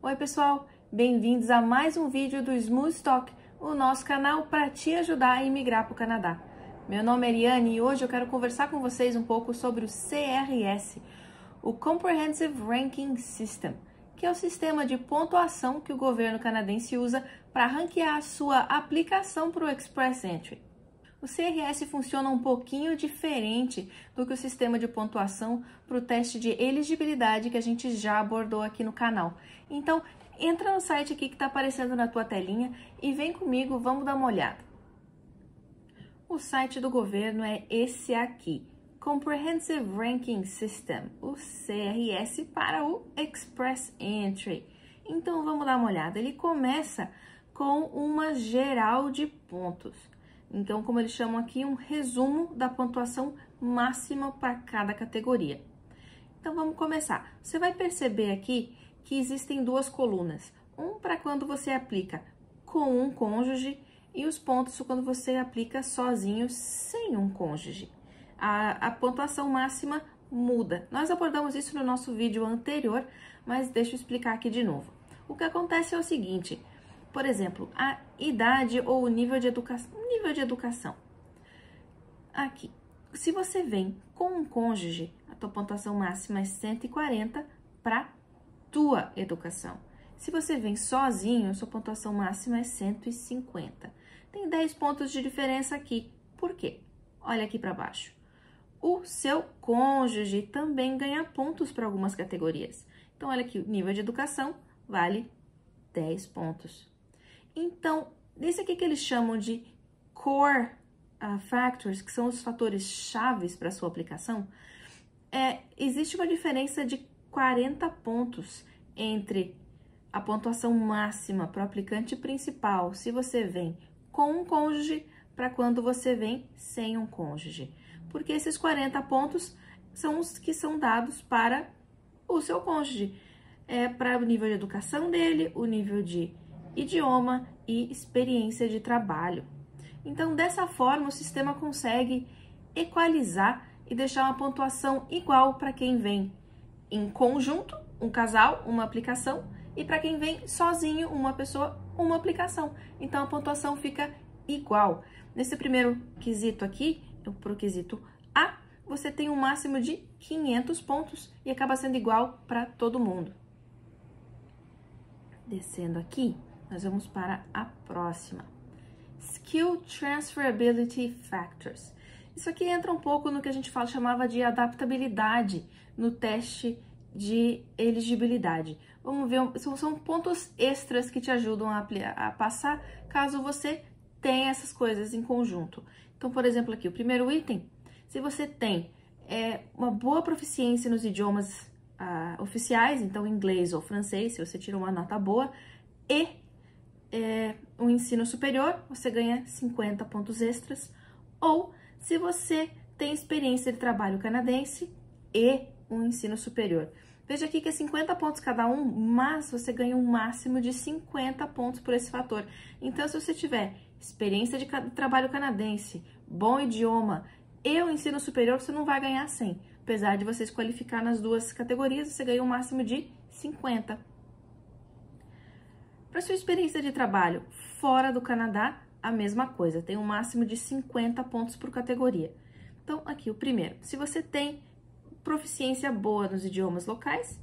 Oi pessoal, bem-vindos a mais um vídeo do Smooth Talk, o nosso canal para te ajudar a imigrar para o Canadá. Meu nome é Eliane e hoje eu quero conversar com vocês um pouco sobre o CRS, o Comprehensive Ranking System, que é o sistema de pontuação que o governo canadense usa para ranquear a sua aplicação para o Express Entry. O CRS funciona um pouquinho diferente do que o sistema de pontuação para o teste de elegibilidade que a gente já abordou aqui no canal. Então, entra no site aqui que está aparecendo na tua telinha e vem comigo, vamos dar uma olhada. O site do governo é esse aqui, Comprehensive Ranking System, o CRS para o Express Entry. Então, vamos dar uma olhada. Ele começa com uma geral de pontos. Então, como eles chamam aqui, um resumo da pontuação máxima para cada categoria. Então, vamos começar. Você vai perceber aqui que existem duas colunas. Um para quando você aplica com um cônjuge e os pontos quando você aplica sozinho, sem um cônjuge. A pontuação máxima muda. Nós abordamos isso no nosso vídeo anterior, mas deixa eu explicar aqui de novo. O que acontece é o seguinte... Por exemplo, a idade ou o nível de educação. Aqui, se você vem com um cônjuge, a tua pontuação máxima é 140 para tua educação. Se você vem sozinho, a sua pontuação máxima é 150. Tem 10 pontos de diferença aqui. Por quê? Olha aqui para baixo. O seu cônjuge também ganha pontos para algumas categorias. Então, olha aqui, o nível de educação vale 10 pontos. Então, esse aqui que eles chamam de Core Factors, que são os fatores chaves para a sua aplicação, existe uma diferença de 40 pontos entre a pontuação máxima para o aplicante principal, se você vem com um cônjuge, para quando você vem sem um cônjuge. Porque esses 40 pontos são os que são dados para o seu cônjuge. Para o nível de educação dele, o nível de idioma e experiência de trabalho. Então, dessa forma, o sistema consegue equalizar e deixar uma pontuação igual para quem vem em conjunto, um casal, uma aplicação, e para quem vem sozinho, uma pessoa, uma aplicação. Então, a pontuação fica igual. Nesse primeiro quesito aqui, para o quesito A, você tem um máximo de 500 pontos e acaba sendo igual para todo mundo. Descendo aqui, nós vamos para a próxima. Skill Transferability Factors. Isso aqui entra um pouco no que a gente chamava de adaptabilidade no teste de elegibilidade. Vamos ver, são pontos extras que te ajudam a passar caso você tenha essas coisas em conjunto. Então, por exemplo, aqui, o primeiro item, se você tem uma boa proficiência nos idiomas oficiais, então inglês ou francês, se você tira uma nota boa, e um ensino superior, você ganha 50 pontos extras. Ou se você tem experiência de trabalho canadense e um ensino superior. Veja aqui que é 50 pontos cada um, mas você ganha um máximo de 50 pontos por esse fator. Então, se você tiver experiência de trabalho canadense, bom idioma e o ensino superior, você não vai ganhar 100. Apesar de você se qualificar nas duas categorias, você ganha um máximo de 50. Para sua experiência de trabalho fora do Canadá, a mesma coisa, tem um máximo de 50 pontos por categoria. Então, aqui o primeiro, se você tem proficiência boa nos idiomas locais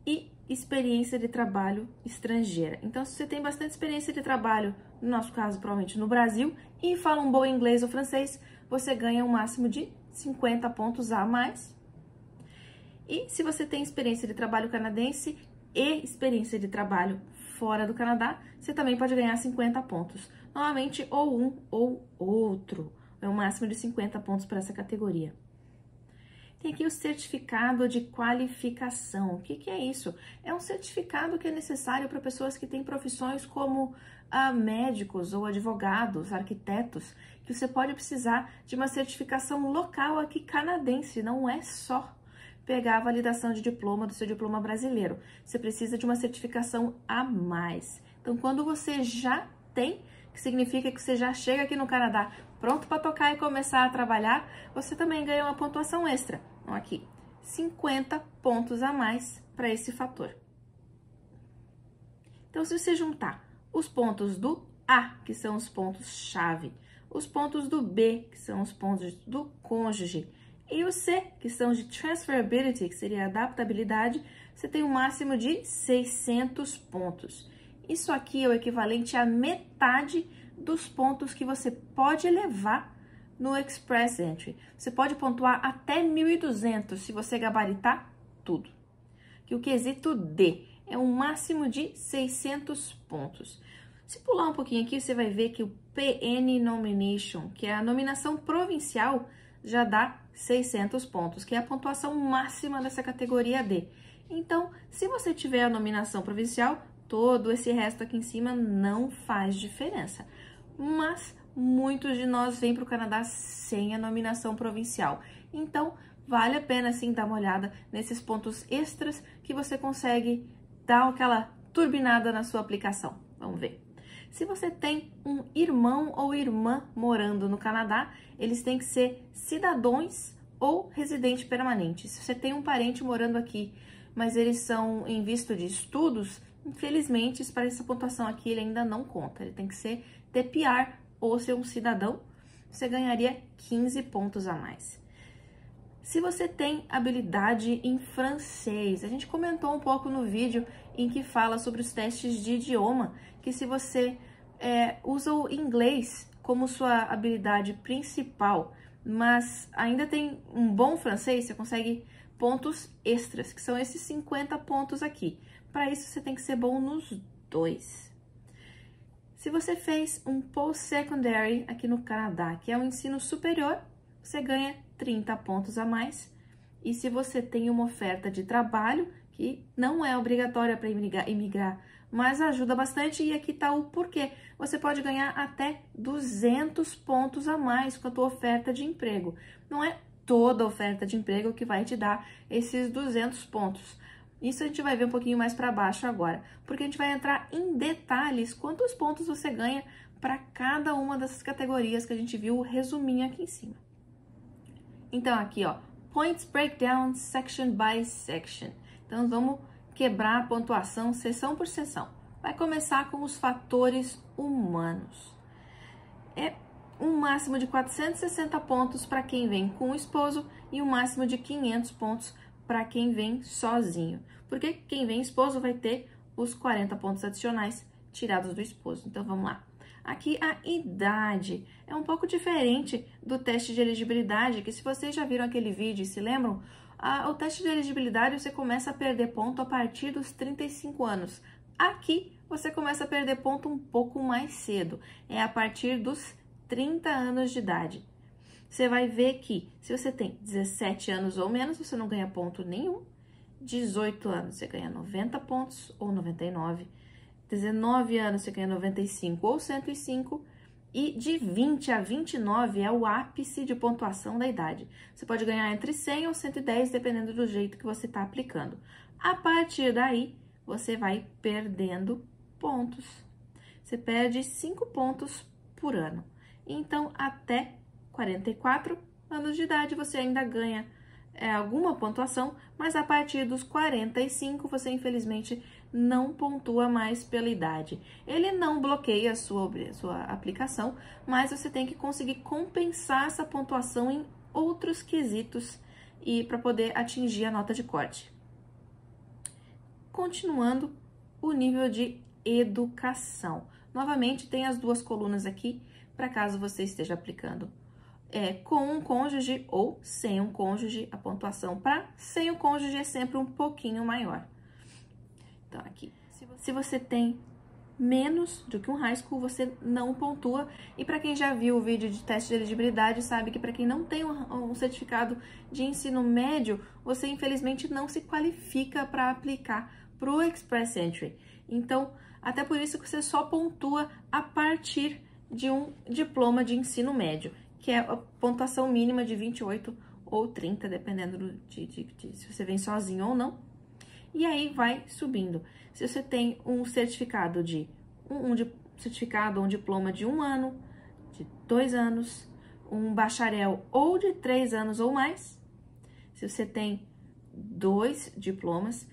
e experiência de trabalho estrangeira. Então, se você tem bastante experiência de trabalho, no nosso caso, provavelmente no Brasil, e fala um bom inglês ou francês, você ganha um máximo de 50 pontos a mais. E se você tem experiência de trabalho canadense e experiência de trabalho fora do Canadá, você também pode ganhar 50 pontos. Normalmente, ou um ou outro. É um máximo de 50 pontos para essa categoria. Tem aqui o certificado de qualificação. O que é isso? É um certificado que é necessário para pessoas que têm profissões como médicos ou advogados, arquitetos, que você pode precisar de uma certificação local aqui canadense, não é só pegar a validação de diploma do seu diploma brasileiro. Você precisa de uma certificação a mais. Então, quando você já tem, que significa que você já chega aqui no Canadá pronto para tocar e começar a trabalhar, você também ganha uma pontuação extra. Então, aqui, 50 pontos a mais para esse fator. Então, se você juntar os pontos do A, que são os pontos-chave, os pontos do B, que são os pontos do cônjuge, e o C, que são de transferability, que seria a adaptabilidade, você tem um máximo de 600 pontos. Isso aqui é o equivalente à metade dos pontos que você pode levar no Express Entry. Você pode pontuar até 1.200 se você gabaritar tudo. Que o quesito D é um máximo de 600 pontos. Se pular um pouquinho aqui, você vai ver que o PN Nomination, que é a nominação provincial, já dá 600 pontos, que é a pontuação máxima dessa categoria D. Então, se você tiver a nominação provincial, todo esse resto aqui em cima não faz diferença. Mas muitos de nós vêm para o Canadá sem a nominação provincial. Então, vale a pena sim dar uma olhada nesses pontos extras que você consegue dar aquela turbinada na sua aplicação. Vamos ver. Se você tem um irmão ou irmã morando no Canadá, eles têm que ser cidadãos ou residente permanente. Se você tem um parente morando aqui, mas eles são em visto de estudos, infelizmente, para essa pontuação aqui, ele ainda não conta. Ele tem que ser TPR ou ser um cidadão, você ganharia 15 pontos a mais. Se você tem habilidade em francês, a gente comentou um pouco no vídeo em que fala sobre os testes de idioma, que se você usa o inglês como sua habilidade principal, mas ainda tem um bom francês, você consegue pontos extras, que são esses 50 pontos aqui. Para isso, você tem que ser bom nos dois. Se você fez um post-secondary aqui no Canadá, que é um ensino superior, você ganha 30 pontos a mais. E se você tem uma oferta de trabalho, que não é obrigatória para imigrar, mas ajuda bastante, e aqui está o porquê. Você pode ganhar até 200 pontos a mais com a tua oferta de emprego. Não é toda oferta de emprego que vai te dar esses 200 pontos. Isso a gente vai ver um pouquinho mais para baixo agora, porque a gente vai entrar em detalhes quantos pontos você ganha para cada uma dessas categorias que a gente viu o resuminho aqui em cima. Então aqui, ó, Points Breakdown Section by Section. Então vamos quebrar a pontuação seção por seção. Vai começar com os fatores humanos. É um máximo de 460 pontos para quem vem com o esposo e um máximo de 500 pontos para quem vem sozinho. Porque quem vem esposo vai ter os 40 pontos adicionais tirados do esposo. Então, vamos lá. Aqui, a idade é um pouco diferente do teste de elegibilidade, que se vocês já viram aquele vídeo e se lembram, o teste de elegibilidade você começa a perder ponto a partir dos 35 anos. Aqui, você começa a perder ponto um pouco mais cedo. É a partir dos 30 anos de idade. Você vai ver que se você tem 17 anos ou menos, você não ganha ponto nenhum. 18 anos, você ganha 90 pontos ou 99. 19 anos, você ganha 95 ou 105. E de 20 a 29 é o ápice de pontuação da idade. Você pode ganhar entre 100 ou 110, dependendo do jeito que você está aplicando. A partir daí, você vai perdendo pontos. Você perde 5 pontos por ano. Então, até 44 anos de idade, você ainda ganha alguma pontuação, mas a partir dos 45, você infelizmente não pontua mais pela idade. Ele não bloqueia a sua aplicação, mas você tem que conseguir compensar essa pontuação em outros quesitos e para poder atingir a nota de corte. Continuando, o nível de educação. Novamente, tem as duas colunas aqui, para caso você esteja aplicando com um cônjuge ou sem um cônjuge, a pontuação para sem o cônjuge é sempre um pouquinho maior. Então, aqui, se você tem menos do que um high school, você não pontua. E para quem já viu o vídeo de teste de elegibilidade, sabe que para quem não tem um certificado de ensino médio, você infelizmente não se qualifica para aplicar para o Express Entry. Então, até por isso que você só pontua a partir de um diploma de ensino médio, que é a pontuação mínima de 28 ou 30, dependendo de se você vem sozinho ou não. E aí vai subindo. Se você tem um certificado certificado ou um diploma de 1 ano, de 2 anos, um bacharel ou de 3 anos ou mais, se você tem 2 diplomas,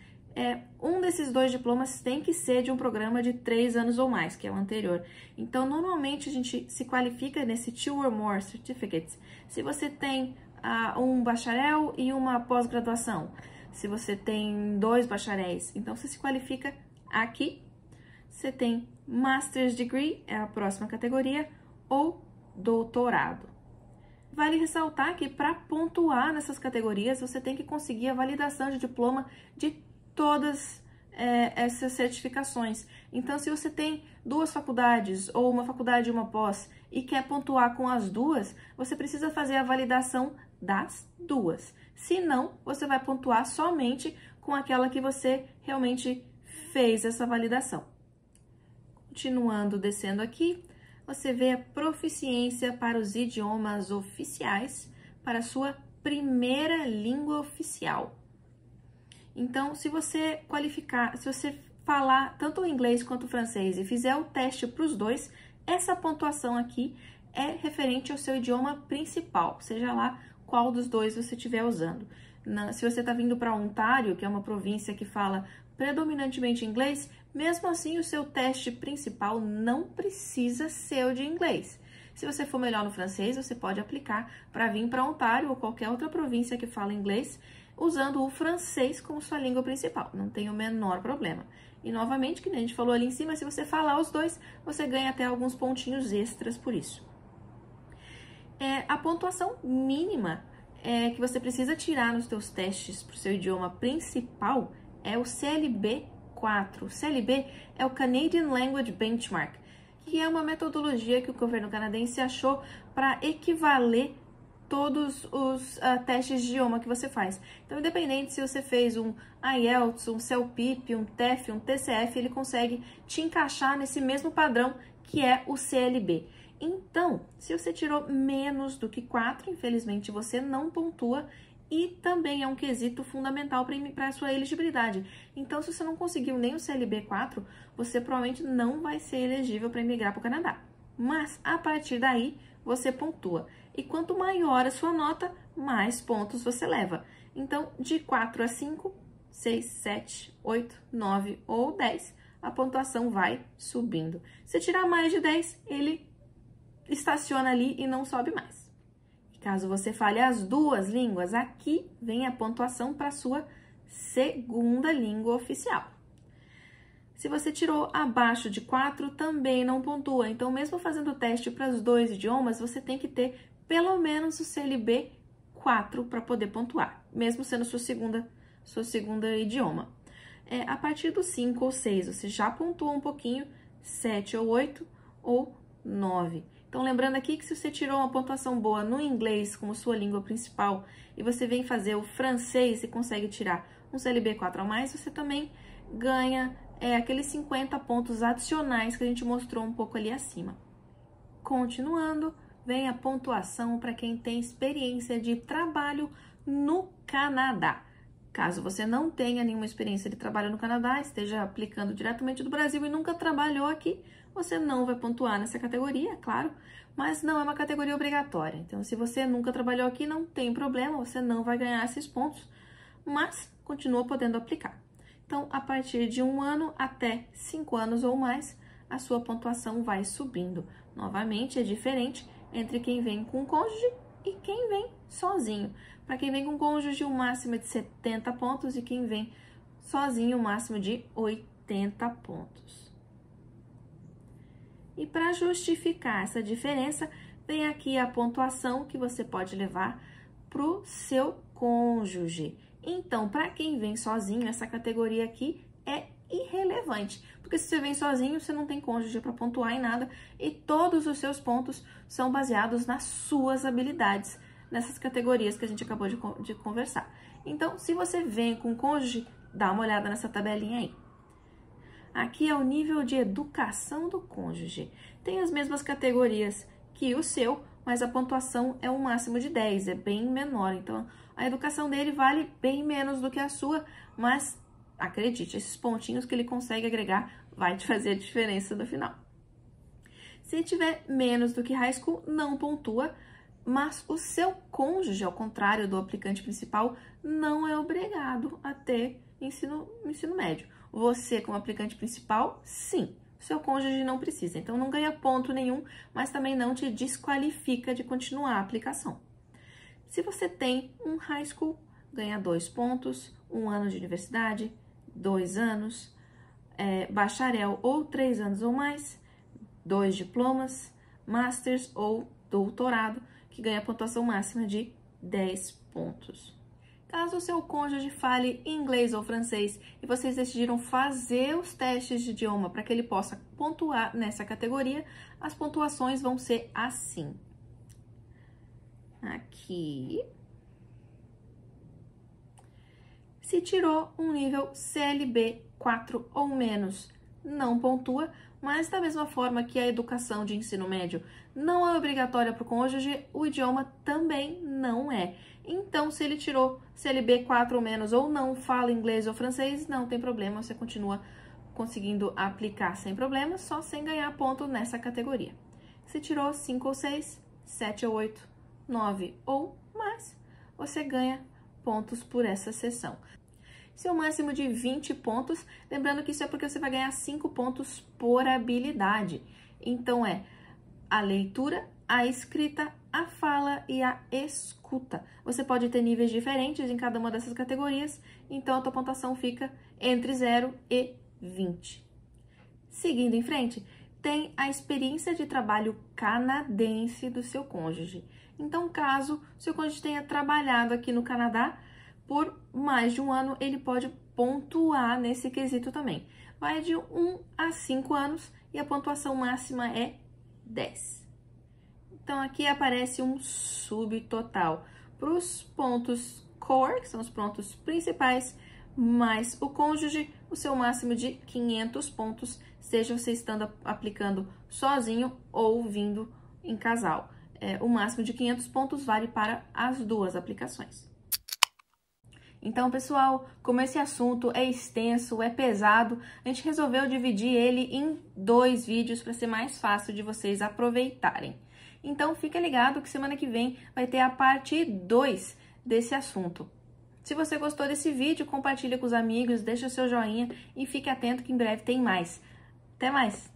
um desses 2 diplomas tem que ser de um programa de 3 anos ou mais, que é o anterior. Então, normalmente, a gente se qualifica nesse 2 or more certificates se você tem um bacharel e uma pós-graduação. Se você tem 2 bacharéis, então você se qualifica aqui. Você tem Master's Degree, é a próxima categoria, ou doutorado. Vale ressaltar que para pontuar nessas categorias, você tem que conseguir a validação de diploma de todas essas certificações. Então, se você tem 2 faculdades, ou uma faculdade e uma pós, e quer pontuar com as 2, você precisa fazer a validação das 2. Se não, você vai pontuar somente com aquela que você realmente fez essa validação. Continuando descendo aqui, você vê a proficiência para os idiomas oficiais para a sua primeira língua oficial. Então, se você qualificar, se você falar tanto o inglês quanto o francês e fizer o teste para os 2, essa pontuação aqui é referente ao seu idioma principal, seja lá qual dos 2 você estiver usando. Se você está vindo para Ontário, que é uma província que fala predominantemente inglês, mesmo assim o seu teste principal não precisa ser o de inglês. Se você for melhor no francês, você pode aplicar para vir para Ontário ou qualquer outra província que fala inglês, usando o francês como sua língua principal, não tem o menor problema. E novamente, que nem a gente falou ali em cima, se você falar os 2, você ganha até alguns pontinhos extras por isso. A pontuação mínima que você precisa tirar nos seus testes para o seu idioma principal é o CLB-4. O CLB é o Canadian Language Benchmark, que é uma metodologia que o governo canadense achou para equivaler todos os testes de idioma que você faz. Então, independente se você fez um IELTS, um CELPIP, um TEF, um TCF, ele consegue te encaixar nesse mesmo padrão que é o CLB. Então, se você tirou menos do que 4, infelizmente você não pontua e também é um quesito fundamental para a sua elegibilidade. Então, se você não conseguiu nem o CLB 4, você provavelmente não vai ser elegível para emigrar para o Canadá. Mas, a partir daí, você pontua. E quanto maior a sua nota, mais pontos você leva. Então, de 4 a 5, 6, 7, 8, 9 ou 10, a pontuação vai subindo. Se tirar mais de 10, ele estaciona ali e não sobe mais. Caso você fale as 2 línguas, aqui vem a pontuação para a sua segunda língua oficial. Se você tirou abaixo de 4, também não pontua. Então, mesmo fazendo o teste para os 2 idiomas, você tem que ter pelo menos o CLB 4 para poder pontuar, mesmo sendo sua segunda idioma. A partir do 5 ou 6, você já pontua um pouquinho, 7 ou 8 ou 9. Então, lembrando aqui que se você tirou uma pontuação boa no inglês como sua língua principal e você vem fazer o francês e consegue tirar um CLB 4 a mais, você também ganha aqueles 50 pontos adicionais que a gente mostrou um pouco ali acima. Continuando, vem a pontuação para quem tem experiência de trabalho no Canadá. Caso você não tenha nenhuma experiência de trabalho no Canadá, esteja aplicando diretamente do Brasil e nunca trabalhou aqui, você não vai pontuar nessa categoria, é claro, mas não é uma categoria obrigatória. Então, se você nunca trabalhou aqui, não tem problema, você não vai ganhar esses pontos, mas continua podendo aplicar. Então, a partir de 1 ano até 5 anos ou mais, a sua pontuação vai subindo. Novamente, é diferente entre quem vem com cônjuge e quem vem sozinho. Para quem vem com cônjuge, o máximo é de 70 pontos e quem vem sozinho, o máximo de 80 pontos. E para justificar essa diferença, vem aqui a pontuação que você pode levar para o seu cônjuge. Então, para quem vem sozinho, essa categoria aqui é irrelevante, porque se você vem sozinho, você não tem cônjuge para pontuar em nada e todos os seus pontos são baseados nas suas habilidades, nessas categorias que a gente acabou de conversar. Então, se você vem com cônjuge, dá uma olhada nessa tabelinha aí. Aqui é o nível de educação do cônjuge. Tem as mesmas categorias que o seu, mas a pontuação é um máximo de 10, é bem menor. Então, a educação dele vale bem menos do que a sua, mas acredite, esses pontinhos que ele consegue agregar vai te fazer a diferença no final. Se tiver menos do que high school, não pontua, mas o seu cônjuge, ao contrário do aplicante principal, não é obrigado a ter ensino médio. Você, como aplicante principal, sim. Seu cônjuge não precisa. Então, não ganha ponto nenhum, mas também não te desqualifica de continuar a aplicação. Se você tem um high school, ganha 2 pontos, 1 ano de universidade, 2 anos, bacharel ou 3 anos ou mais, 2 diplomas, masters ou doutorado, que ganha pontuação máxima de 10 pontos. Caso o seu cônjuge fale inglês ou francês e vocês decidiram fazer os testes de idioma para que ele possa pontuar nessa categoria, as pontuações vão ser assim. Aqui. Se tirou um nível CLB 4 ou menos, não pontua, mas da mesma forma que a educação de ensino médio não é obrigatória para o cônjuge, o idioma também não é. Então, se ele tirou CLB 4 ou menos ou não fala inglês ou francês, não tem problema, você continua conseguindo aplicar sem problema, só sem ganhar ponto nessa categoria. Se tirou 5 ou 6, 7 ou 8, 9 ou mais, você ganha pontos por essa sessão. Seu máximo de 20 pontos, lembrando que isso é porque você vai ganhar 5 pontos por habilidade. Então, a leitura, a escrita, a fala e a escuta. Você pode ter níveis diferentes em cada uma dessas categorias, então a tua pontuação fica entre 0 e 20. Seguindo em frente, tem a experiência de trabalho canadense do seu cônjuge. Então, caso seu cônjuge tenha trabalhado aqui no Canadá por mais de um ano, ele pode pontuar nesse quesito também. Vai de 1 a 5 anos e a pontuação máxima é 10. Então, aqui aparece um subtotal para os pontos core, que são os pontos principais, mais o cônjuge, o seu máximo de 500 pontos, seja você estando aplicando sozinho ou vindo em casal. O máximo de 500 pontos vale para as duas aplicações. Então, pessoal, como esse assunto é extenso, é pesado, a gente resolveu dividir ele em 2 vídeos para ser mais fácil de vocês aproveitarem. Então, fica ligado que semana que vem vai ter a parte 2 desse assunto. Se você gostou desse vídeo, compartilha com os amigos, deixa o seu joinha e fique atento que em breve tem mais. Até mais!